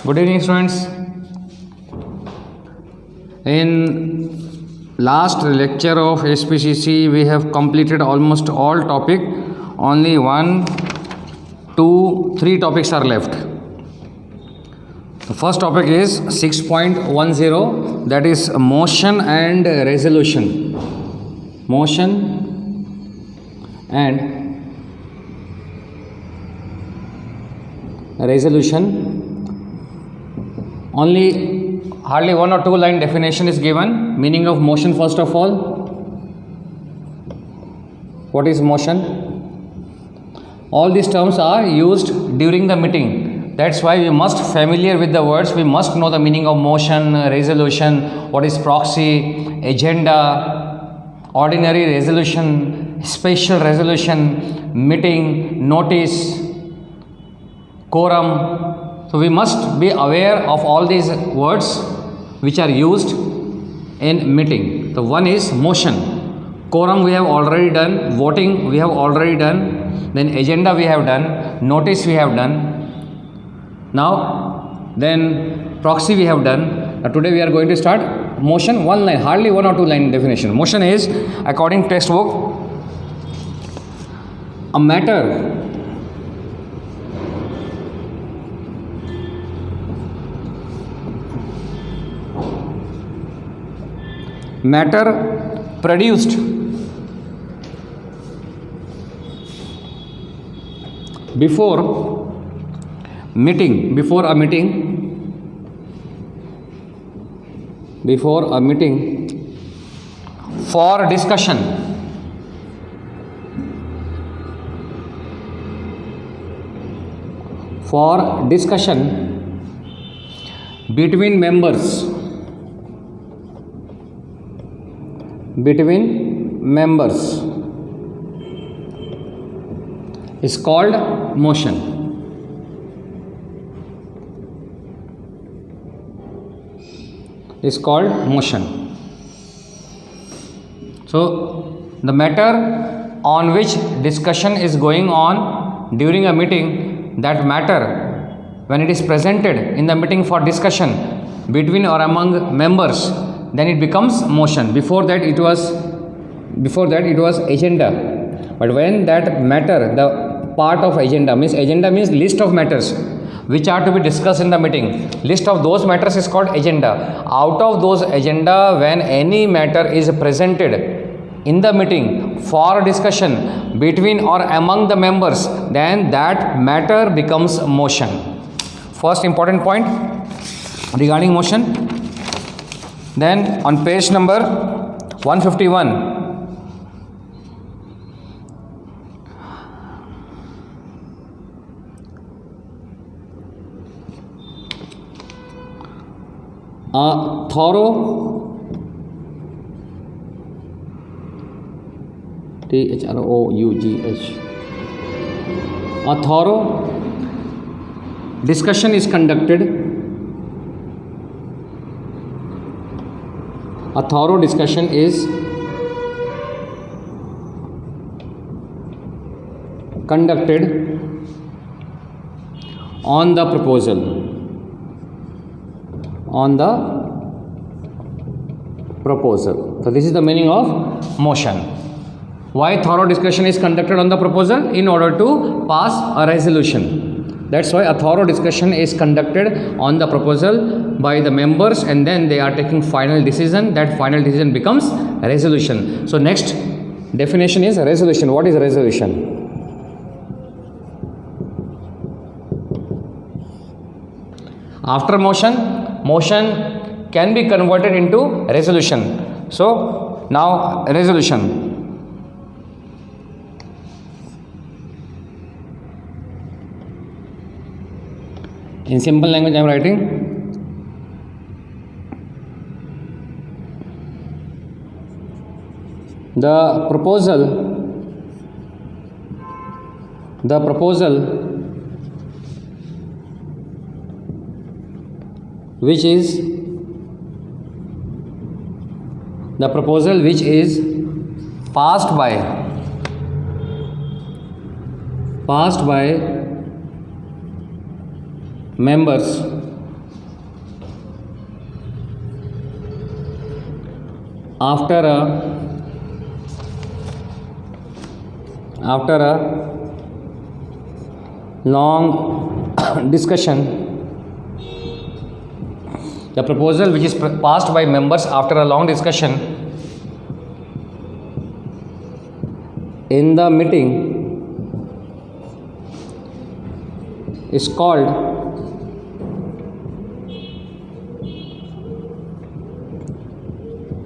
Good evening, students. In last lecture of SPCC, we have completed almost all topic. Only 1, 2, 3 topics are left. The first topic is 6.10, that is motion and resolution. Motion and resolution. Only hardly 1 or 2 line definition is given. Meaning of motion, first of all. What is motion? All these terms are used during the meeting. That's why we must familiar with the words. We must know the meaning of motion, resolution, what is proxy, agenda, ordinary resolution, special resolution, meeting, notice, quorum. So we must be aware of all these words which are used in meeting. The one is motion. Quorum we have already done, voting we have already done, then agenda we have done, notice we have done. Now then proxy we have done. Now today we are going to start motion. 1 line, hardly 1 or 2 line definition. Motion is, according to textbook, a matter produced before a meeting for discussion between members is called motion. So the matter on which discussion is going on during a meeting, that matter when it is presented in the meeting for discussion between or among members, then it becomes motion. Before that it was agenda. But when that matter, the part of agenda means list of matters which are to be discussed in the meeting. List of those matters is called agenda. Out of those agenda, when any matter is presented in the meeting for discussion between or among the members, then that matter becomes motion. First important point regarding motion. Then on page number 151, a thorough discussion is conducted. A thorough discussion is conducted on the proposal. So this is the meaning of motion. Why thorough discussion is conducted on the proposal? In order to pass a resolution. That's why a thorough discussion is conducted on the proposal by the members, and then they are taking final decision. That final decision becomes a resolution. So next definition is resolution. What is resolution? After motion can be converted into resolution. So now resolution. In simple language I am writing. The proposal which is passed by members after a long discussion, the proposal which is passed by members after a long discussion in the meeting is called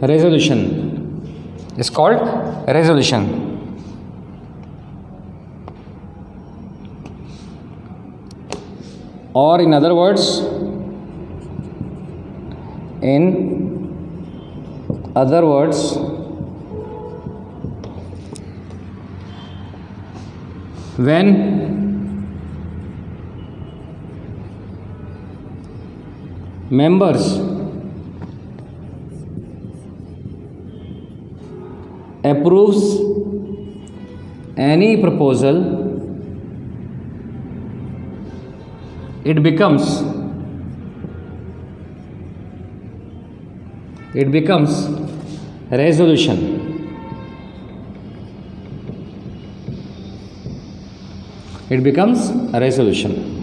resolution. Is called resolution. Or in other words, when members approves any proposal, it becomes resolution. It becomes a resolution.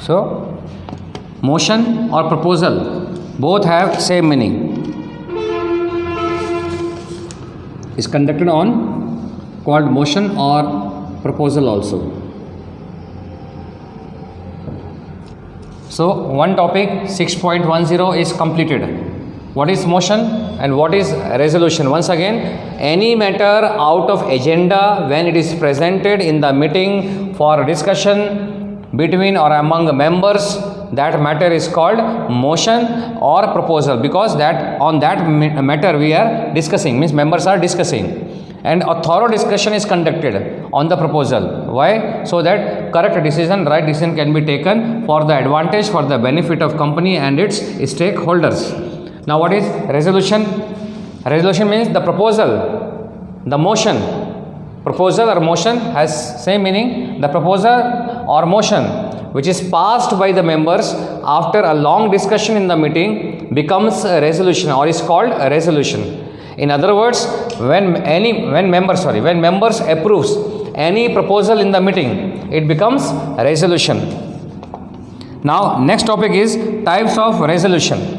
So motion or proposal both have same meaning. Is conducted on called motion or proposal also. So one topic 6.10 is completed. What is motion and what is resolution? Once again, any matter out of agenda when it is presented in the meeting for discussion between or among members, that matter is called motion or proposal, because that on that matter we are discussing, means members are discussing, and a thorough discussion is conducted on the proposal. Why? So that correct decision, right decision can be taken for the advantage, for the benefit of company and its stakeholders. Now what is resolution? Resolution means the proposal, the motion. Proposal or motion has same meaning. The proposal or motion which is passed by the members after a long discussion in the meeting becomes a resolution or is called a resolution. In other words, when members approves any proposal in the meeting, it becomes a resolution. Now next topic is types of resolution.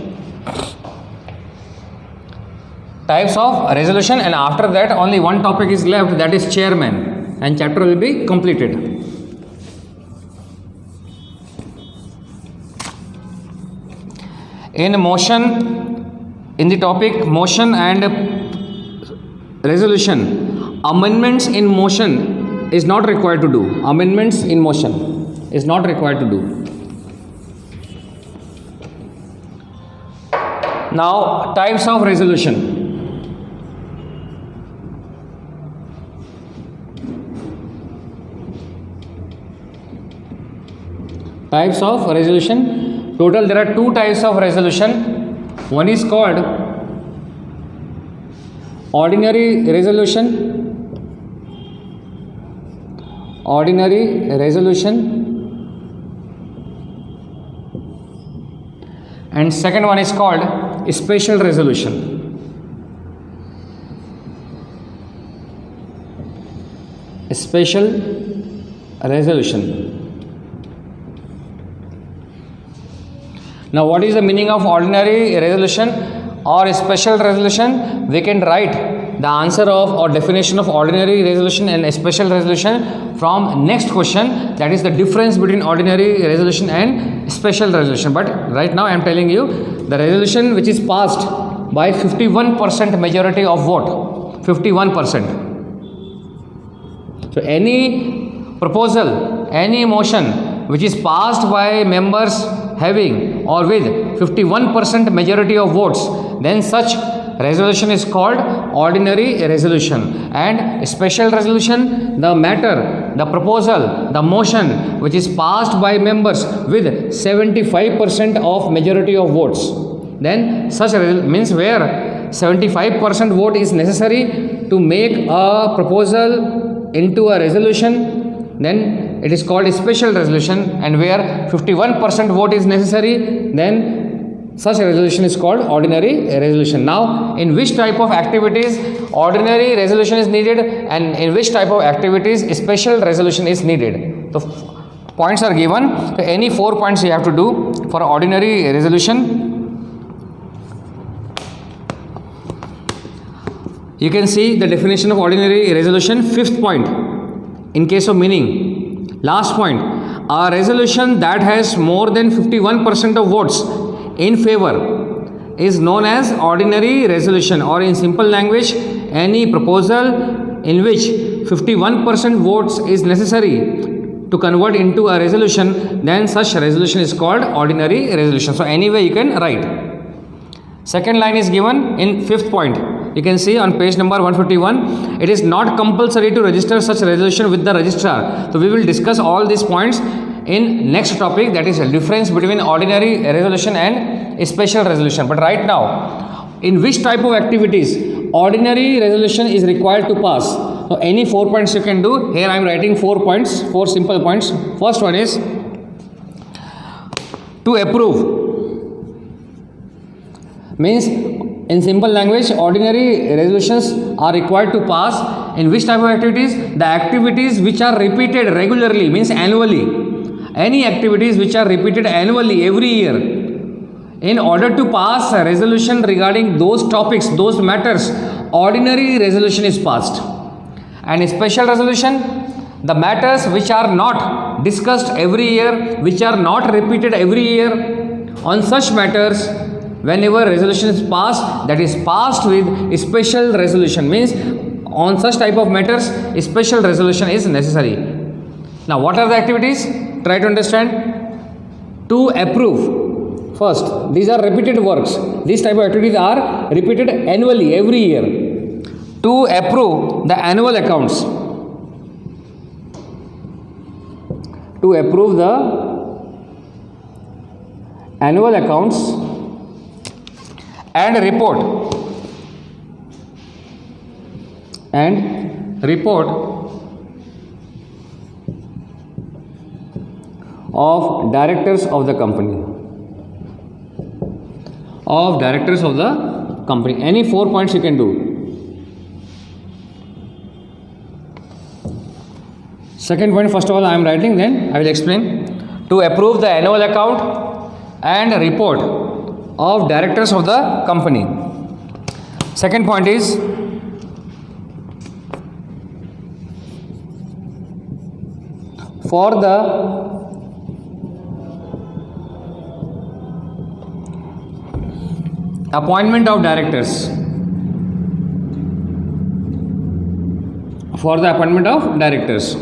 Types of resolution, and after that only one topic is left, that is chairman, and chapter will be completed. In motion, in the topic motion and resolution, amendments in motion is not required to do. Amendments in motion is not required to do. Now types of resolution. Types of resolution. Total there are two types of resolution. One is called ordinary resolution. Ordinary resolution. And second one is called special resolution. Special resolution. Now what is the meaning of ordinary resolution or special resolution? We can write the answer of or definition of ordinary resolution and special resolution from next question, that is the difference between ordinary resolution and special resolution. But right now I am telling you the resolution which is passed by 51% majority of vote. 51%. So any proposal, any motion which is passed by members having or with 51% majority of votes, then such resolution is called ordinary resolution. And special resolution, the matter, the proposal, the motion which is passed by members with 75% of majority of votes, then such means where 75% vote is necessary to make a proposal into a resolution, then it is called a special resolution, and where 51% vote is necessary, then such a resolution is called ordinary resolution. Now, in which type of activities ordinary resolution is needed and in which type of activities special resolution is needed? The points are given. So any 4 points you have to do for ordinary resolution. You can see the definition of ordinary resolution. Fifth point, in case of meaning. Last point, a resolution that has more than 51% of votes in favor is known as ordinary resolution, or in simple language, any proposal in which 51% votes is necessary to convert into a resolution, then such resolution is called ordinary resolution. So anyway you can write. Second line is given in fifth point. You can see on page number 151, it is not compulsory to register such resolution with the registrar. So we will discuss all these points in next topic, that is a difference between ordinary resolution and a special resolution. But right now, in which type of activities ordinary resolution is required to pass? So any 4 points you can do. Here I am writing 4 points, 4 simple points. First one is to approve. Means in simple language, ordinary resolutions are required to pass in which type of activities? The activities which are repeated regularly, means annually. Any activities which are repeated annually every year. In order to pass a resolution regarding those topics, those matters, ordinary resolution is passed. And a special resolution, the matters which are not discussed every year, which are not repeated every year, on such matters, whenever resolution is passed, that is passed with a special resolution, means on such type of matters a special resolution is necessary. Now what are the activities? Try to understand. To approve. First, these are repeated works. These type of activities are repeated annually, every year. To approve the annual accounts. To approve the annual accounts and report of directors of the company. Any 4 points you can do. Second point, first of all I am writing, then I will explain. To approve the annual account and report of directors of the company. Second point is for the appointment of directors. For the appointment of directors.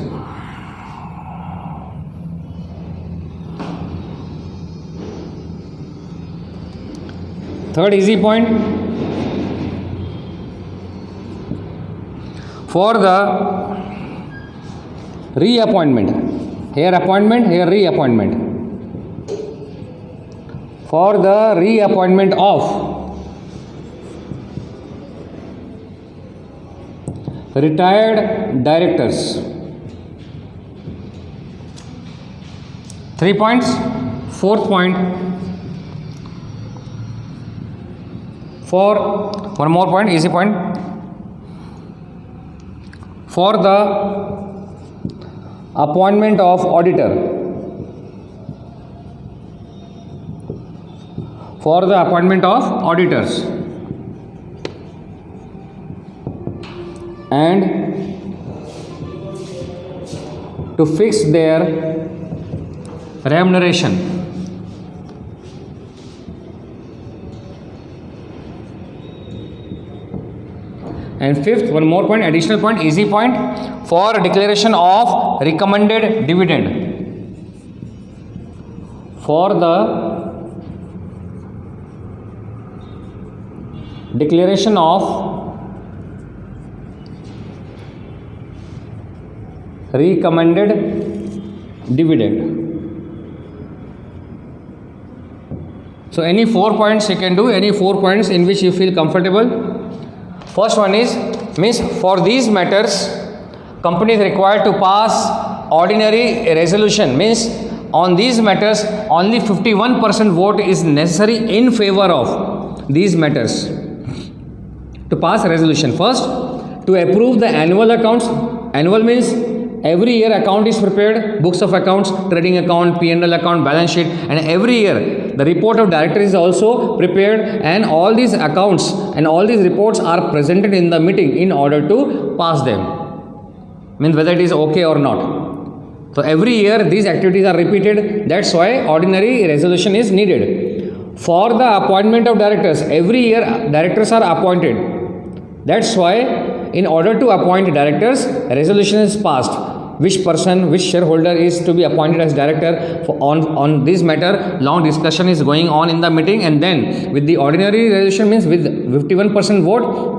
Third easy point, for the reappointment. Here appointment, here reappointment. For the reappointment of retired directors. 3 points. Fourth point, for one more point, easy point, for the appointment of auditor. For the appointment of auditors. And to fix their remuneration. And fifth, one more point, additional point, easy point, for declaration of recommended dividend. For the declaration of recommended dividend. So any 4 points you can do, any 4 points in which you feel comfortable. First one is, means for these matters company is required to pass ordinary resolution means on these matters only 51% vote is necessary in favor of these matters to pass a resolution. First, to approve the annual accounts. Annual means every year account is prepared, books of accounts, trading account, P&L account, balance sheet, and every year the report of director is also prepared, and all these accounts and all these reports are presented in the meeting in order to pass them. Means whether it is okay or not. So every year these activities are repeated. That's why ordinary resolution is needed. For the appointment of directors, every year directors are appointed. That's why in order to appoint directors, a resolution is passed. Which person, which shareholder is to be appointed as director on this matter. Long discussion is going on in the meeting, and then with the ordinary resolution means with 51% vote,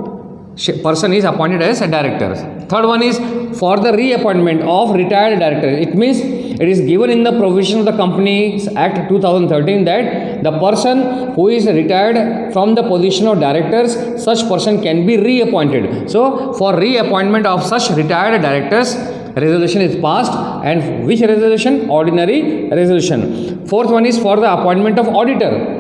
person is appointed as a director. Third one is for the reappointment of retired directors. It means it is given in the provision of the Companies Act 2013 that the person who is retired from the position of directors, such person can be reappointed. So for reappointment of such retired directors, resolution is passed. And which resolution? Ordinary resolution. Fourth one is for the appointment of auditor.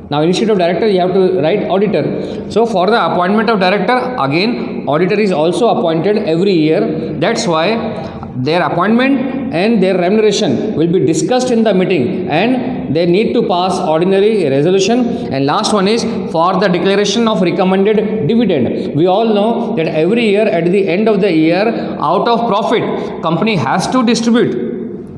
Now instead of director you have to write auditor. So for the appointment of director, again auditor is also appointed every year. That's why their appointment and their remuneration will be discussed in the meeting, and they need to pass ordinary resolution. And last one is for the declaration of recommended dividend. We all know that every year at the end of the year, out of profit, company has to distribute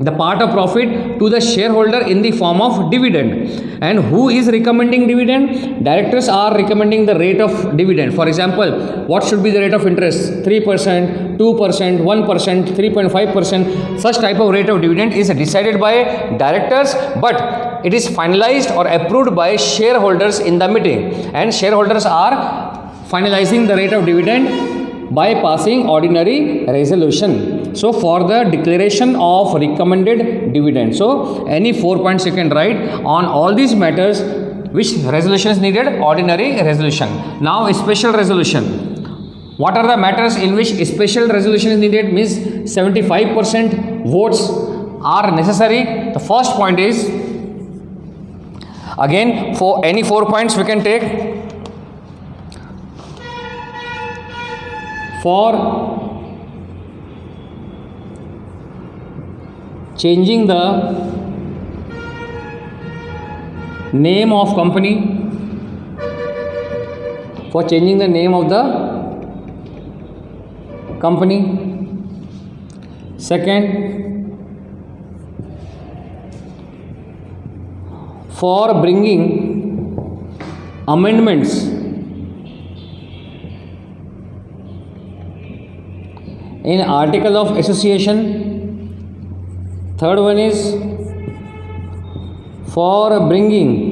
the part of profit to the shareholder in the form of dividend. And who is recommending dividend? Directors are recommending the rate of dividend. For example, what should be the rate of interest? 3%, 2%, 1%, 3.5%. Such type of rate of dividend is decided by directors, but it is finalized or approved by shareholders in the meeting, and shareholders are finalizing the rate of dividend by passing ordinary resolution. So for the declaration of recommended dividend, so any 4 points you can write on all these matters. Which resolution is needed? Ordinary resolution. Now special resolution. What are the matters in which special resolution is needed? Means 75% votes are necessary. The first point is, again for any 4 points we can take. For changing the name of company, for changing the name of the company. Second, for bringing amendments in article of association. Third one is for bringing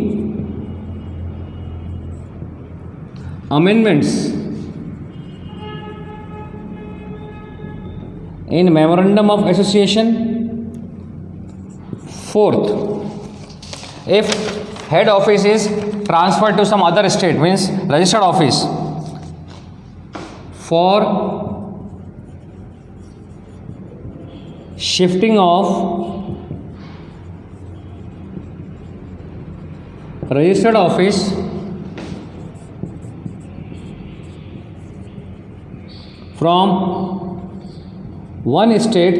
amendments in memorandum of association. Fourth, if head office is transferred to some other state, means registered office, for shifting of registered office from one state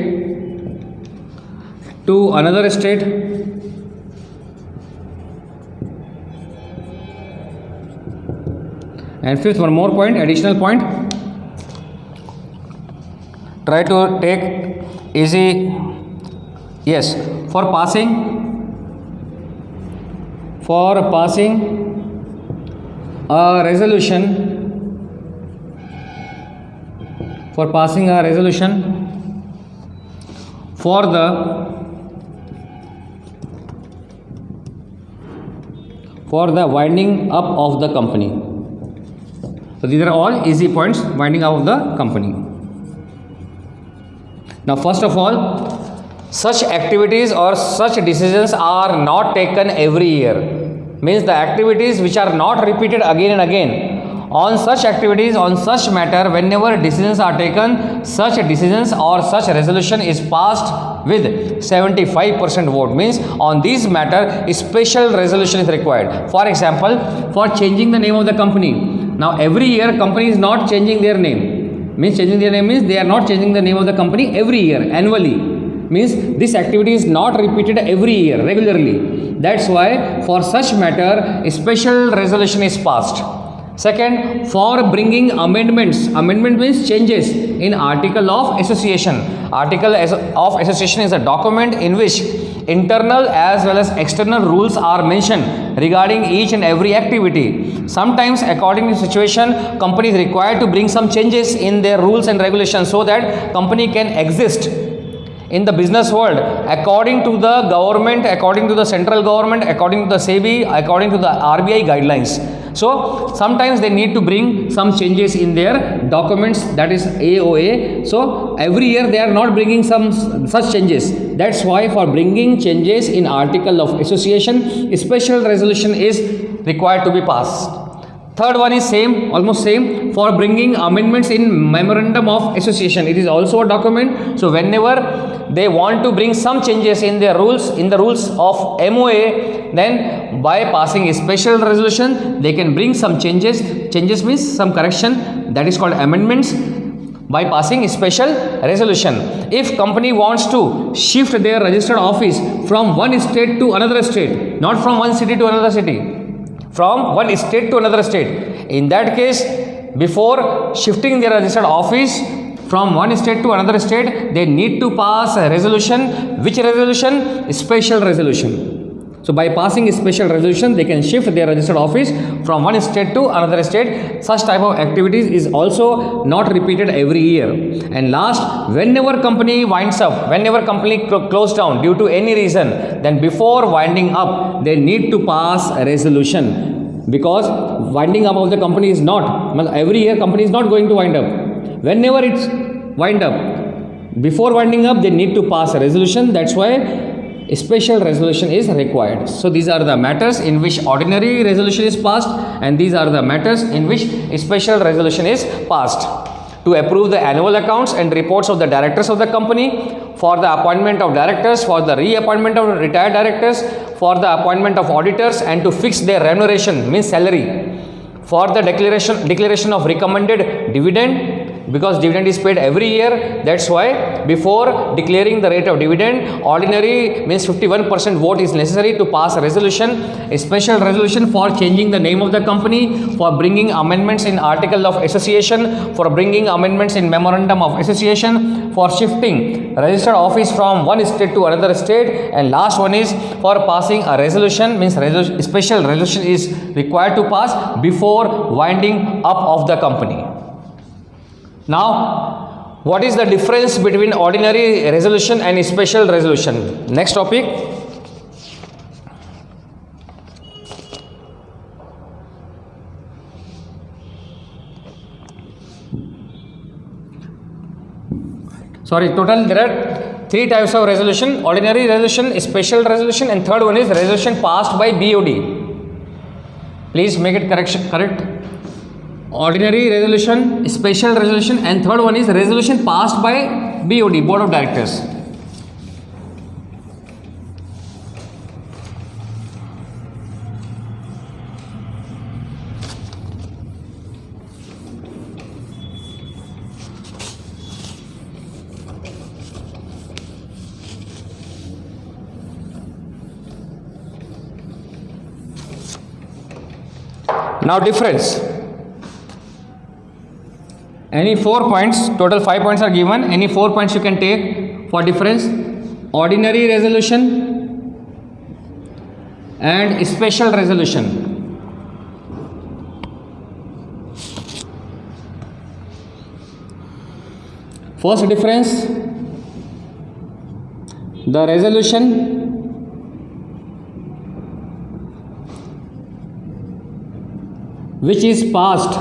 to another state. And fifth, one more point, additional point. Try to take easy. Yes, for passing a resolution, for passing a resolution for the winding up of the company. So these are all easy points, winding up of the company. Now first of all, such activities or such decisions are not taken every year. Means the activities which are not repeated again and again, On such activities, on such matter, whenever decisions are taken, such decisions or such resolution is passed with 75% vote. Means on this matter, a special resolution is required. For example, for changing the name of the company. Now every year company is not changing their name. Means changing their name means they are not changing the name of the company every year, annually. Means this activity is not repeated every year, regularly. That's why for such matter, a special resolution is passed. Second, for bringing amendments. Amendment means changes in article of association. Article of association is a document in which internal as well as external rules are mentioned regarding each and every activity. Sometimes according to situation, company is required to bring some changes in their rules and regulations so that company can exist in the business world according to the government, according to the central government, according to the SEBI, according to the RBI guidelines. So sometimes they need to bring some changes in their documents, that is AOA. So every year they are not bringing some such changes. That's why for bringing changes in article of association, a special resolution is required to be passed. Third one is same, almost same, for bringing amendments in memorandum of association. It is also a document. So whenever they want to bring some changes in their rules, in the rules of MOA, then by passing a special resolution, they can bring some changes. Changes means some correction, that is called amendments, by passing a special resolution. If company wants to shift their registered office from one state to another state, not from one city to another city, from one state to another state, in that case, before shifting their registered office from one state to another state, they need to pass a resolution. Which resolution? A special resolution. So by passing a special resolution, they can shift their registered office from one state to another state. Such type of activities is also not repeated every year. And last, whenever company winds up, whenever company closed down due to any reason, then before winding up, they need to pass a resolution. Because winding up of the company is not, every year company is not going to wind up. Whenever it's wind up, before winding up, they need to pass a resolution. That's why a special resolution is required. So these are the matters in which ordinary resolution is passed, and these are the matters in which a special resolution is passed. To approve the annual accounts and reports of the directors of the company, for the appointment of directors, for the reappointment of retired directors, for the appointment of auditors, and to fix their remuneration, means salary, for the declaration of recommended dividend, because dividend is paid every year. That's why before declaring the rate of dividend, ordinary means 51% vote is necessary to pass a resolution. A special resolution for changing the name of the company, for bringing amendments in article of association, for bringing amendments in memorandum of association, for shifting registered office from one state to another state, and last one is for passing a resolution, means special resolution is required to pass before winding up of the company. Now, what is the difference between ordinary resolution and special resolution? Next topic. Sorry, total there are three types of resolution: ordinary resolution, special resolution, and third one is resolution passed by BOD. Please make it correct. Ordinary resolution, special resolution, and third one is resolution passed by BOD, Board of Directors. Now difference. Any 4 points, total 5 points are given. Any 4 points you can take for difference: ordinary resolution and special resolution. First difference: the resolution which is passed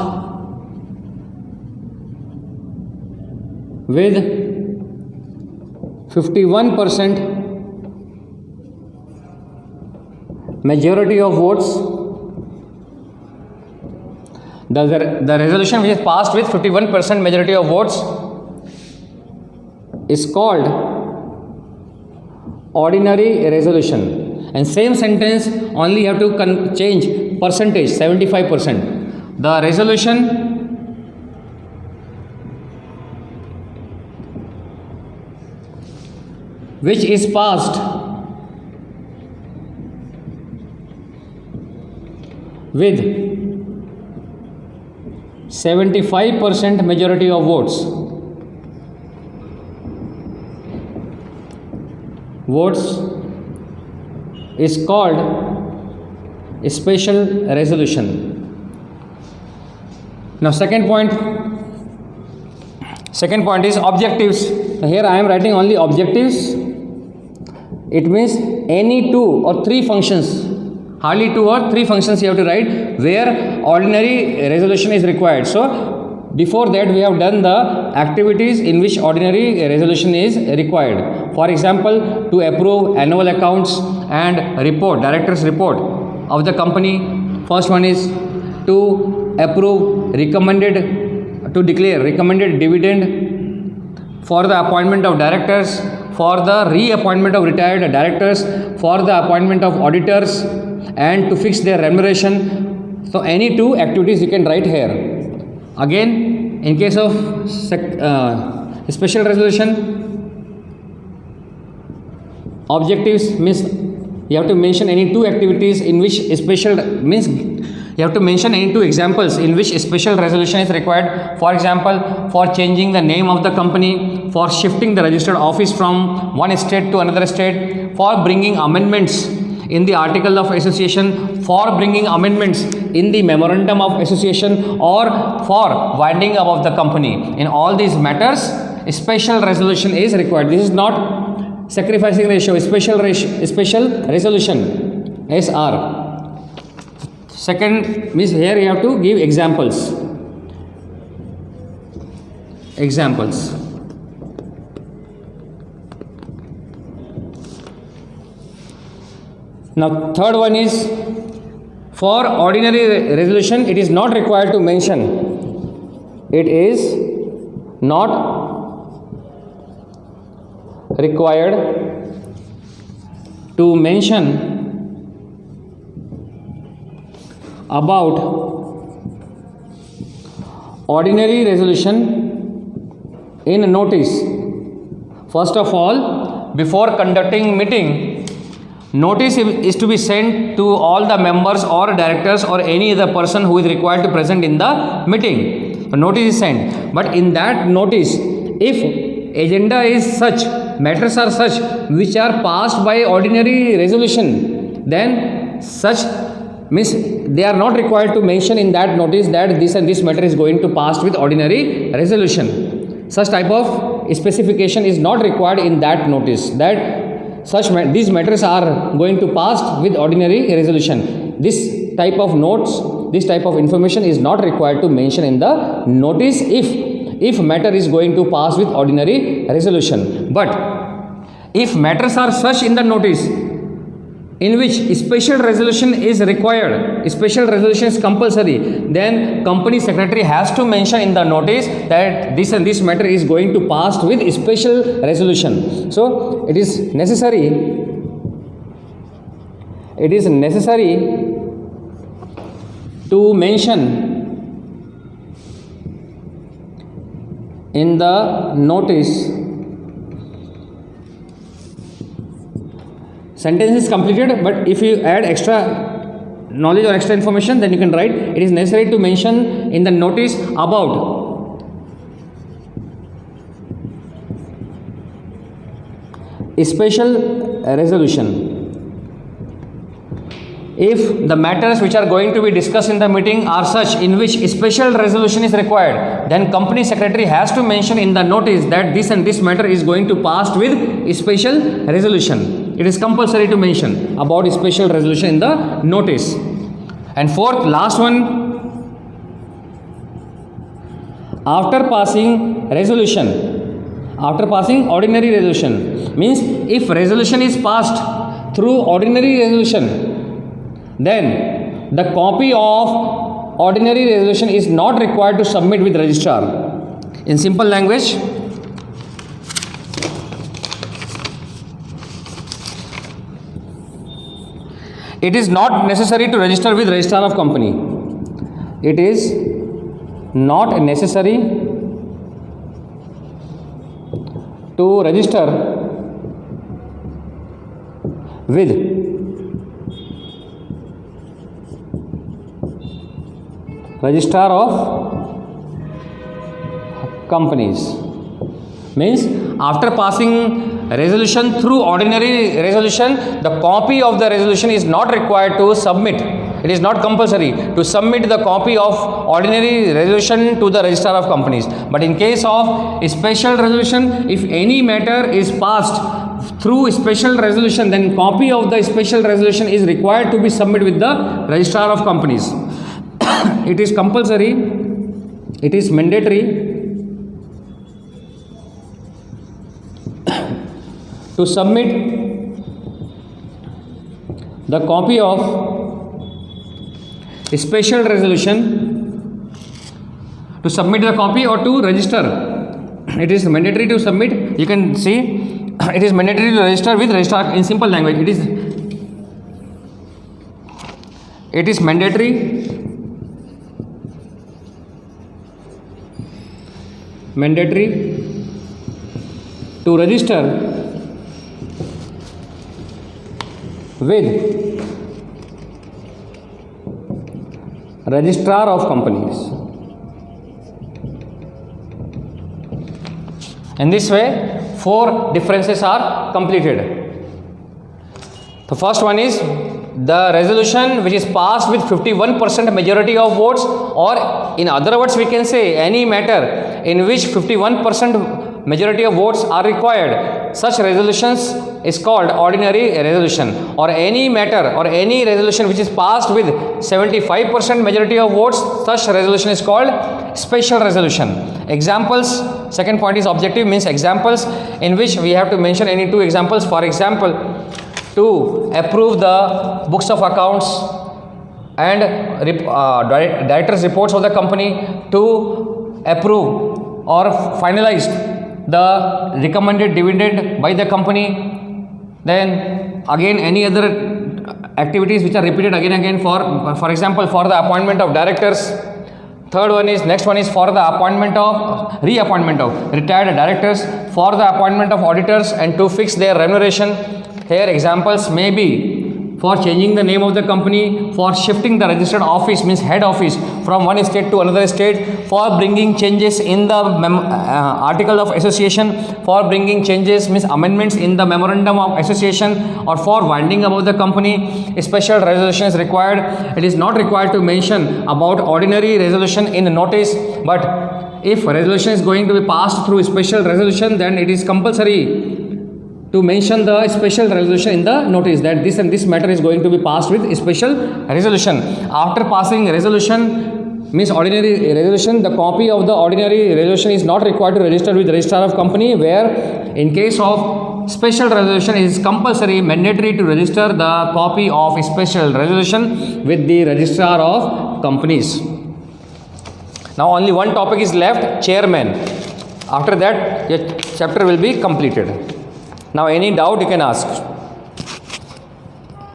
with 51% majority of votes, The resolution which is passed with 51% majority of votes is called ordinary resolution. And same sentence, only you have to change percentage, 75%. The resolution which is passed with 75% majority of votes is called a special resolution. Now second point is objectives. Here I am writing only objectives. It means any 2 or 3 functions, hardly 2 or 3 functions you have to write where ordinary resolution is required. So before that we have done the activities in which ordinary resolution is required. For example, to approve annual accounts and report, director's report of the company. First one is to approve to declare recommended dividend for the appointment of directors, for the reappointment of retired directors, for the appointment of auditors, and to fix their remuneration. So any 2 activities you can write here. Again, in case of special resolution, objectives means you have to mention any 2 activities in which special means you have to mention any 2 examples in which special resolution is required. For example, for changing the name of the company, for shifting the registered office from one state to another state, for bringing amendments in the article of association, for bringing amendments in the memorandum of association, or for winding up of the company. In all these matters, special resolution is required. This is not sacrificing ratio, special resolution, SR. Second means here you have to give examples. Now third one is, for ordinary resolution it is not required to mention. It is not required to mention about ordinary resolution in notice. First of all, before conducting meeting, notice is to be sent to all the members or directors or any other person who is required to present in the meeting. Notice is sent, but in that notice, if agenda is such, matters are such which are passed by ordinary resolution, then such means they are not required to mention in that notice that this and this matter is going to pass with ordinary resolution. Such type of specification is not required in that notice, that these matters are going to pass with ordinary resolution. This type of notes, this type of information is not required to mention in the notice if matter is going to pass with ordinary resolution. But if matters are such in the notice in which special resolution is required, special resolution is compulsory, then company secretary has to mention in the notice that this and this matter is going to pass with special resolution. So it is necessary to mention in the notice. Sentence is completed, but if you add extra knowledge or extra information, then you can write, it is necessary to mention in the notice about a special resolution. If the matters which are going to be discussed in the meeting are such in which a special resolution is required, then company secretary has to mention in the notice that this and this matter is going to pass with a special resolution. It is compulsory to mention about a special resolution in the notice. And fourth, last one, after passing ordinary resolution, means if resolution is passed through ordinary resolution, then the copy of ordinary resolution is not required to submit with registrar. In simple language, it is not necessary to register with registrar of company. It is not necessary to register with registrar of companies. Means after passing resolution through ordinary resolution, the copy of the resolution is not required to submit. It is not compulsory to submit the copy of ordinary resolution to the registrar of companies. But in case of a special resolution, if any matter is passed through a special resolution, then copy of the special resolution is required to be submitted with the registrar of companies. It is compulsory, it is mandatory to submit the copy of a special resolution, to submit the copy or to register. It is mandatory to submit. You can see it is mandatory to register with registrar. In simple language, it is mandatory to register with registrar of companies. In this way, 4 differences are completed. The first one is the resolution which is passed with 51% majority of votes, or in other words we can say any matter in which 51% majority of votes are required. Such resolutions is called ordinary resolution. Or any matter or any resolution which is passed with 75% majority of votes, such resolution is called special resolution. Examples, second point is objective, means examples in which we have to mention any 2 examples. For example, to approve the books of accounts and directors reports of the company, to approve or finalize the recommended dividend by the company. Then again any other activities which are repeated again and again, for example for the appointment of directors. Next one is for the appointment of reappointment of retired directors, for the appointment of auditors and to fix their remuneration. Here examples may be for changing the name of the company, for shifting the registered office, means head office, from one state to another state, for bringing changes in the article of association, for bringing changes, means amendments in the memorandum of association, or for winding about the company. A special resolution is required. It is not required to mention about ordinary resolution in the notice, but if resolution is going to be passed through a special resolution, then it is compulsory to mention the special resolution in the notice that this and this matter is going to be passed with a special resolution. After passing resolution, means ordinary resolution, the copy of the ordinary resolution is not required to register with registrar of company, where in case of special resolution it is compulsory, mandatory to register the copy of a special resolution with the registrar of companies. Now only one topic is left, chairman. After that, your chapter will be completed. Now any doubt you can ask.